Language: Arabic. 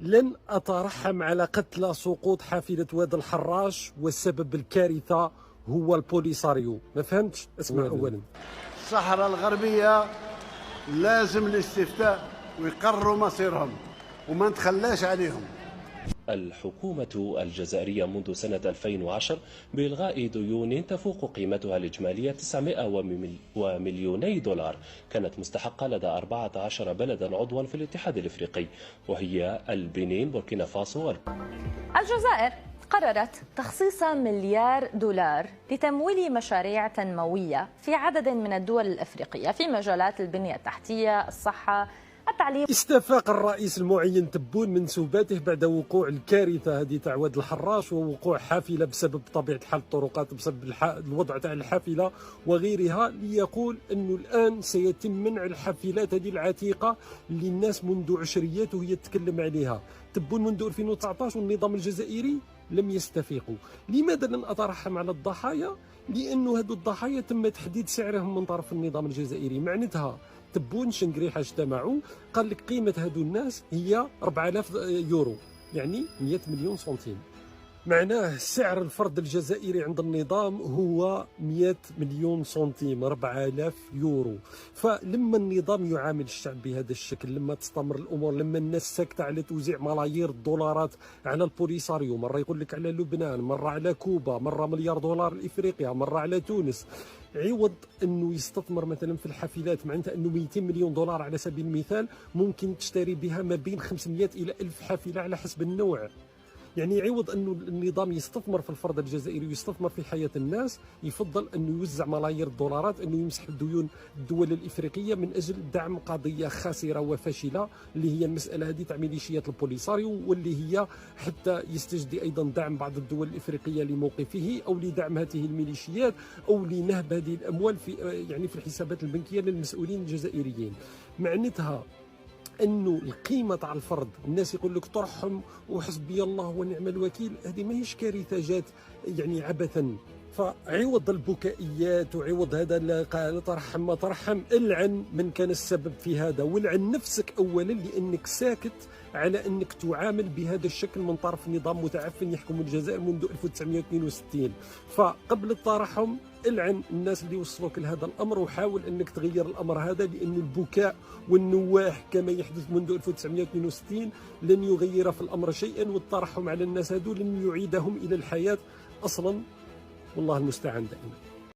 لن أترحم على قتلى سقوط حافلة واد الحراش، وسبب الكارثة هو البوليساريو. ما فهمتش؟ اسمع أولا. الصحراء الغربية لازم الاستفتاء ويقرروا مصيرهم وما نتخلاش عليهم. الحكومة الجزائرية منذ سنة 2010 بإلغاء ديون تفوق قيمتها الإجمالية 900 مليوني دولار كانت مستحقة لدى 14 بلدا عضوا في الاتحاد الإفريقي، وهي البنين، بوركينا فاسو. الجزائر قررت تخصيص مليار دولار لتمويل مشاريع تنموية في عدد من الدول الأفريقية في مجالات البنية التحتية، الصحة، التعليم. استفاق الرئيس المعين تبون منسوباته بعد وقوع الكارثة هذه تاع واد الحراش، ووقوع حافلة بسبب طبيعة حال الطرقات، بسبب الوضع تاع الحافلة وغيرها، ليقول أنه الآن سيتم منع الحافلات هذه العتيقة اللي الناس منذ عشريات وهي تتكلم عليها. تبون منذ 2019 والنظام الجزائري لم يستفيقوا. لماذا لن أترحم على الضحايا؟ لأنه هذو الضحايا تم تحديد سعرهم من طرف النظام الجزائري. معناتها تبون شنقريحة اجتمعوا قال لك قيمة هذو الناس هي 4000 يورو، يعني 100 مليون سنتيم. معناه سعر الفرد الجزائري عند النظام هو 100 مليون سنتيم، 4000 يورو. فلما النظام يعامل الشعب بهذا الشكل، لما تستمر الامور، لما الناس ساكته على توزيع ملايير الدولارات على البوليساريو، مره يقول لك على لبنان، مره على كوبا، مره مليار دولار لافريقيا، مره على تونس، عوض انه يستثمر مثلا في الحافلات، معناتها انه 200 مليون دولار على سبيل المثال ممكن تشتري بها ما بين 500 الى 1000 حافله على حسب النوع. يعني عوض انه النظام يستثمر في الفرد الجزائري ويستثمر في حياه الناس، يفضل انه يوزع ملايير الدولارات، انه يمسح ديون الدول الافريقيه من اجل دعم قضيه خاسره وفاشله اللي هي المساله هذه تاع ميليشيات البوليساريو، واللي هي حتى يستجدي ايضا دعم بعض الدول الافريقيه لموقفه، او لدعم هذه الميليشيات، او لنهب هذه الاموال في يعني في الحسابات البنكيه للمسؤولين الجزائريين. معناتها انه القيمه تاع الفرد، الناس يقول لك ترحم وحسبي الله ونعم الوكيل، هذه ماهيش كارثه جات يعني عبثا. فعوض البكائيات وعوض هذا اللي قال ترحم ما ترحم، العن من كان السبب في هذا، والعن نفسك اولا لانك ساكت على انك تعامل بهذا الشكل من طرف نظام متعفن يحكم الجزائر منذ 1962. فقبل الترحم العن الناس اللي وصلوك لهذا الامر، وحاول انك تغير الامر هذا، لانه البكاء والنواح كما يحدث منذ 1962 لن يغير في الامر شيئا، والترحم على الناس هذو لن يعيدهم الى الحياه اصلا. والله المستعان دائما.